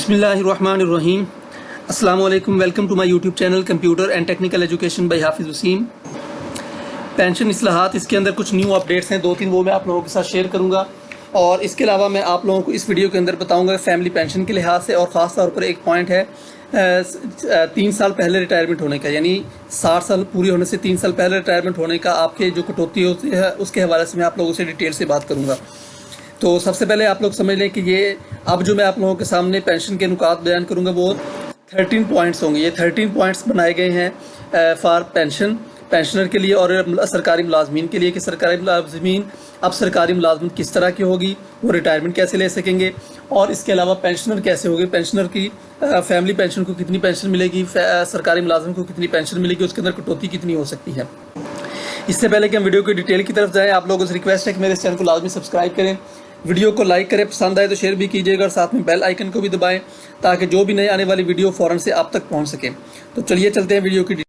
बिस्मिल्लाहिर्रहमानिर्रहीम। अस्सलाम वालेकुम। Welcome to my YouTube channel computer and technical education by Hafiz Waseem. Pension इस्लाहात, इसके अंदर कुछ न्यू अपडेट्स हैं, 2-3 वो मैं आप लोगों के साथ शेयर करूंगा। और इसके अलावा मैं आप लोगों को इस वीडियो के अंदर बताऊंगा फैमिली पेंशन के लिहाज से, और ख़ास तौर पर एक पॉइंट है 3 साल पहले रिटायरमेंट होने का, यानी 60 साल पूरी होने से 3 साल पहले रिटायरमेंट होने का आपके जो कटौती होती है उसके हवाले से मैं आप लोगों से डिटेल से बात करूँगा। तो सबसे पहले आप लोग समझ लें कि ये अब जो मैं आप लोगों के सामने पेंशन के नुकात बयान करूंगा वो 13 पॉइंट्स होंगे। ये 13 पॉइंट्स बनाए गए हैं फॉर पेंशनर के लिए और सरकारी मुलाजमीन के लिए कि सरकारी मुलाजमीन अब सरकारी मुलाजमत किस तरह की होगी, वो रिटायरमेंट कैसे ले सकेंगे, और इसके अलावा पेंशनर कैसे होगी, पेंशनर की फैमिली पेंशन को कितनी पेंशन मिलेगी, सरकारी मुलाजम को कितनी पेंशन मिलेगी, उसके अंदर कटौती कितनी हो सकती है। इससे पहले कि हम वीडियो की डिटेल की तरफ जाएं, आप लोगों से रिक्वेस्ट है कि मेरे इस चैनल को लाजमी सब्सक्राइब करें, वीडियो को लाइक करें, पसंद आए तो शेयर भी कीजिएगा और साथ में बेल आइकन को भी दबाएं ताकि जो भी नई आने वाली वीडियो फ़ौरन से आप तक पहुंच सके। तो चलिए चलते हैं वीडियो की डिटेल।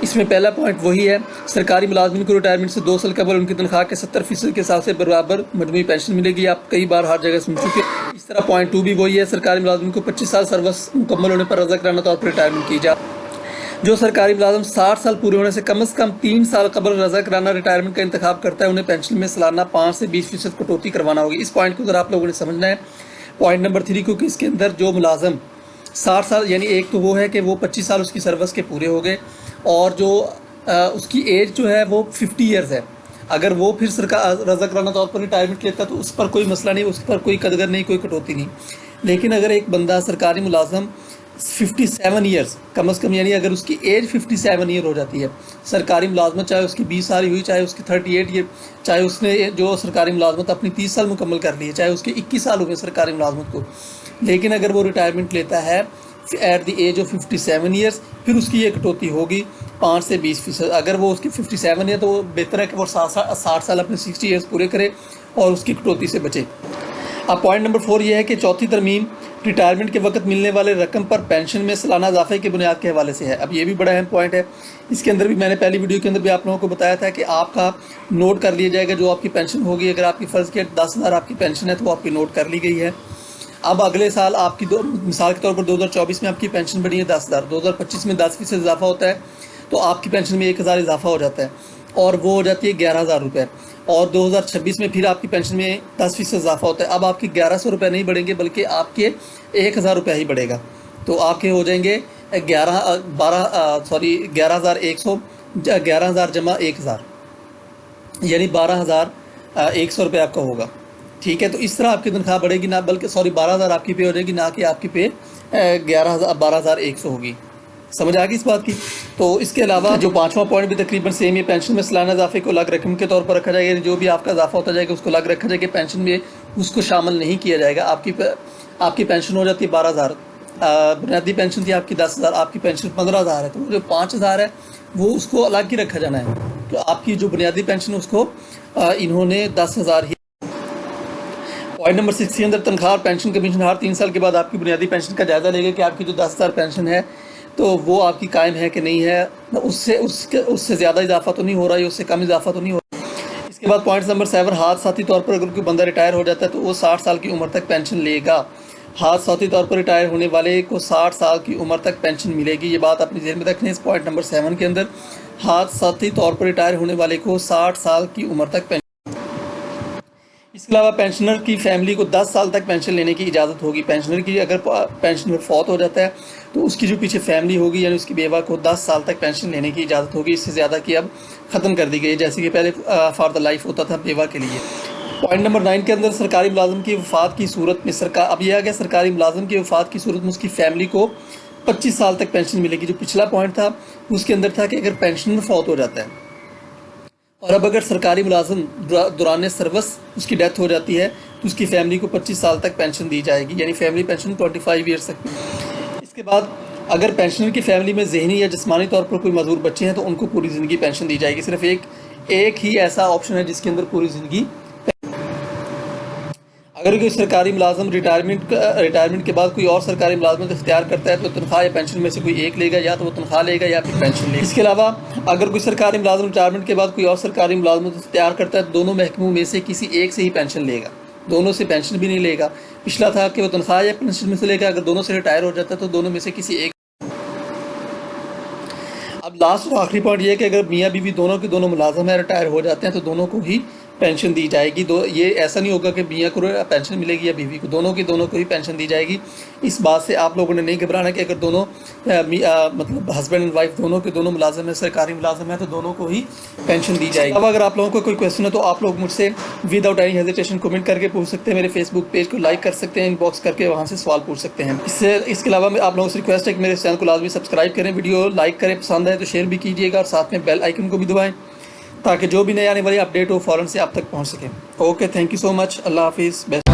इसमें पहला पॉइंट वही है, सरकारी मुलाजमिन को रिटायरमेंट से 2 साल कबल उनकी तनख्वाह के 70% के हिसाब से बराबर मजमूई पेंशन मिलेगी। आप कई बार हर जगह सुन चुके हैं। इस तरह पॉइंट 2 भी वही है, सरकारी मुलाजमिन को 25 साल सर्विस मुकम्मल होने पर रज़ाकाराना तौर पर रिटायरमेंट की जाए। जो सरकारी मुलाजम 60 साल पूरे होने से कम 3 साल कबल रज़ाकाराना रिटायरमेंट का इंतखाब करता है, उन्हें पेंशन में सालाना 5 से 20% कटौती करवाना होगी। इस पॉइंट को अगर आप लोगों ने समझना है। पॉइंट नंबर 3, क्योंकि इसके अंदर जो मुलाजम 60 साल, यानी एक तो वो है कि वो 25 साल उसकी सर्विस के पूरे हो गए, और जो उसकी एज जो है वो 50 ईयर्स है। अगर वो फिर सरकार रज़ाकाराना तौर पर रिटायरमेंट लेता तो उस पर कोई मसला नहीं, उस पर कोई कदर नहीं, कोई कटौती नहीं। लेकिन अगर एक बंदा सरकारी मुलाजम 57 ईयर्स कम से कम, यानी अगर उसकी एज 57 ईयर हो जाती है, सरकारी मुलाजमत चाहे उसकी 20 साल हुई, चाहे उसकी 38 ईयर, चाहे उसने जो सरकारी मुलाजमत अपनी 30 साल मुकम्मल कर ली है, चाहे उसके 21 साल हुए सरकारी मुलाजमत को, लेकिन अगर वो रिटायरमेंट लेता है at the age of 57 years, फिर उसकी ये कटौती होगी 5 से 20%। अगर वो उसकी 57 है तो बेहतर है कि वो 60 साल अपने 60 ईयर्स पूरे करे और उसकी कटौती से बचे। अब पॉइंट नंबर 4 ये है कि चौथी तरमीम रिटायरमेंट के वक्त मिलने वाले रकम पर पेंशन में सालाना इजाफे की बुनियाद के हवाले से है। अब ये भी बड़ा अहम पॉइंट है। इसके अंदर भी मैंने पहली वीडियो के अंदर भी आप लोगों को बताया था कि आपका नोट कर लिया जाएगा जो आपकी पेंशन होगी। अगर आपकी फ़र्ज़ के 10,000 आपकी पेंशन है तो वो आपकी नोट कर ली गई है। अब अगले साल आपकी मिसाल के तौर पर 2024 में आपकी पेंशन बढ़ी है 10,000, 2025 में 10% इजाफा होता है तो आपकी पेंशन में 1,000 इजाफा हो जाता है और वो हो जाती है 11,000 रुपये। और 2026 में फिर आपकी पेंशन में 10% इजाफा होता है। अब आपके 1,100 रुपये नहीं बढ़ेंगे बल्कि आपके 1,000 रुपये ही बढ़ेगा, तो आपके हो जाएंगे 11,000 जमा 1,000, यानी 12,100 रुपये आपका होगा। ठीक है, तो इस तरह आपकी तनख्वाह बढ़ेगी ना, बल्कि 12,000 आपकी पे हो जाएगी, ना कि आपकी पे 12,100 होगी। समझ आ गई इस बात की। तो इसके अलावा जो 5वां पॉइंट भी तकरीबन सेम है, पेंशन में सालाना इजाफे को अलग रकम के तौर पर रखा जाएगा। जो भी आपका इजाफा होता जाएगा उसको अलग रखा जाएगा, पेंशन में उसको शामिल नहीं किया जाएगा। आपकी पेंशन हो जाती है 12,000, बुनियादी पेंशन थी आपकी 10,000, आपकी पेंशन 15,000 है, तो जो 5,000 है वो उसको अलग ही रखा जाना है। तो आपकी जो बुनियादी पेंशन है उसको इन्होंने 10,000 ही। पॉइंट नंबर 6 के अंदर तनख्वाह और पेंशन कमीशन हर 3 साल के बाद आपकी बुनियादी पेंशन का जायज़ा लेगा कि आपकी जो 10,000 पेंशन है तो वो आपकी कायम है कि नहीं है, उससे ज़्यादा इजाफा तो नहीं हो रहा है, उससे कम इजाफा तो नहीं हो रहा है। इसके बाद पॉइंट नंबर 7, हादसाती तौर पर अगर कोई बंदा रिटायर हो जाता है तो वो 60 साल की उम्र तक पेंशन लेगा। हादसाती तौर पर रिटायर होने वाले को 60 साल की उम्र तक पेंशन मिलेगी। ये बात अपनी ज़हन में रखनी है। इस पॉइंट नंबर 7 के अंदर हादसाती तौर पर रिटायर होने वाले को 60 साल की उम्र तक पेंशन। इसके अलावा पेंशनर की फैमिली को 10 साल तक पेंशन लेने की इजाज़त होगी। पेंशनर की अगर पेंशनर फौत हो जाता है तो उसकी जो पीछे फैमिली होगी यानी उसकी बेवा को 10 साल तक पेंशन लेने की इजाज़त होगी। इससे ज़्यादा की अब ख़त्म कर दी गई है, जैसे कि पहले फॉर द लाइफ होता था बेवा के लिए। पॉइंट नंबर 9 के अंदर सरकारी मुलाजम की वफ़ात की सूरत में अब यह आ गया, सरकारी मुलाजम की वफ़ात की सूरत में उसकी फैमिली को 25 साल तक पेंशन मिलेगी। जो पिछला पॉइंट था उसके अंदर था कि अगर पेंशनर फौत हो जाता है, और अब अगर सरकारी मुलाजम दौरान सर्विस उसकी डेथ हो जाती है तो उसकी फैमिली को 25 साल तक पेंशन दी जाएगी, यानी फैमिली पेंशन 25 ईयर्स तक। इसके बाद अगर पेंशनर की फैमिली में जहनी या जिस्मानी तौर पर कोई मजदूर बच्चे हैं तो उनको पूरी ज़िंदगी पेंशन दी जाएगी। सिर्फ एक ही ऐसा ऑप्शन है जिसके अंदर पूरी ज़िंदगी। अगर कोई सरकारी मुलाजम रिटायरमेंट के बाद कोई और सरकारी मुलाजमत इख्तियार करता है तो तनख्वाह या पेंशन में से कोई एक लेगा, या तो वो तनख्वाह लेगा या फिर पेंशन लेगा। इसके अलावा अगर कोई सरकारी मुलाजम रिटायरमेंट के बाद कोई और सरकारी मुलाजमत इख्तियार करता है तो दोनों महकमों में से किसी एक से ही पेंशन लेगा। दोनों से पेंशन भी नहीं लेगा। पिछला था कि वो तनख्वाह या पेंशन में से लेगा, अगर दोनों से रिटायर हो जाता है तो दोनों में से किसी एक। अब लास्ट और आखिरी पॉइंट ये है कि अगर मियाँ बीवी दोनों के दोनों मुलाजम है, रिटायर हो जाते हैं, तो दोनों को ही पेंशन दी जाएगी। दो ये ऐसा नहीं होगा कि मियाँ को पेंशन मिलेगी या बीवी को, दोनों को ही पेंशन दी जाएगी। इस बात से आप लोगों ने नहीं घबराना कि अगर दोनों मतलब हस्बैंड एंड वाइफ दोनों के दोनों मुलाजम है, सरकारी मुलाजम है, तो दोनों को ही पेंशन दी जाएगी। अब अगर आप लोगों को कोई क्वेश्चन है तो आप लोग मुझसे विदाउट एनी हेजिटेशन कमेंट करके पूछ सकते हैं। मेरे फेसबुक पेज को लाइक कर सकते हैं, इनबॉक्स करके वहाँ से सवाल पूछ सकते हैं। इसके अलावा आप लोगों से रिक्वेस्ट है कि मेरे चैनल को लाजमी सब्सक्राइब करें, वीडियो लाइक करें, पसंद आए तो शेयर भी कीजिएगा और साथ में बेल आइकन को भी दबाएं ताकि जो भी नई आने वाली अपडेट हो फ़ौरन से आप तक पहुंच सके। Okay, thank you so much. अल्लाह हाफिज़।